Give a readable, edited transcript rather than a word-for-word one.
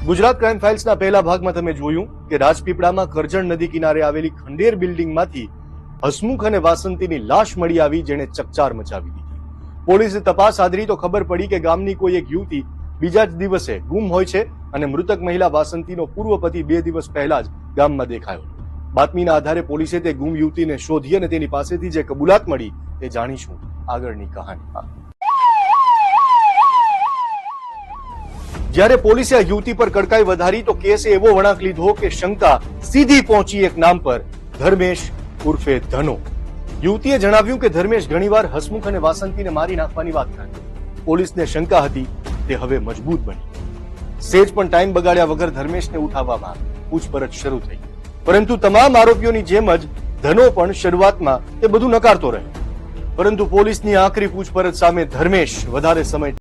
Gujarat crime ફાઇલ્સના પહેલા ભાગમાં તમે જોયું કે રાજપીપળામાં કરજણ નદી કિનારે આવેલી ખંડેર બિલ્ડિંગમાંથી હસમુખ અને વાસંતીની લાશ મળી આવી, જેણે ચકચાર મચાવી દીધી। પોલીસે તપાસ આદરી તો ખબર પડી કે ગામની કોઈ એક યુવતી બીજા જ દિવસે ગુમ હોય છે અને મૃતક મહિલા વાસંતીનો પૂર્વ પતિ 2 દિવસ પહેલા જ ગામમાં દેખાયો। બાતમીના આધારે પોલીસે તે ગુમ યુવતીને શોધી અને તેની પાસેથી જે કબૂલાત મળી તે જાણીશું આગળની કહાનીમાં। જ્યારે પોલીસે આ યુવતી પર કડકાઈ વધારી તો કેસે એવો વળાંક લીધો કે શંકા સીધી પહોંચી એક નામ પર, ધર્મેશ ઉર્ફે ધનો। યુવતીએ જણાવ્યું કે ધર્મેશ ઘણીવાર હસમુખ અને વાસંતીને મારી નાખવાની વાત કરતો। પોલીસને શંકા હતી તે હવે મજબૂત બની। સેજ પણ ટાઈમ બગાડ્યા વગર ધર્મેશને ઉઠાવવામાં પૂછપરછ શરૂ થઈ, પરંતુ તમામ આરોપીઓની જેમ જ ધનો પણ શરૂઆતમાં તે બધું નકારતો રહ્યો, પરંતુ પોલીસની આકરી પૂછપરછ સામે ધર્મેશ વધારે સમય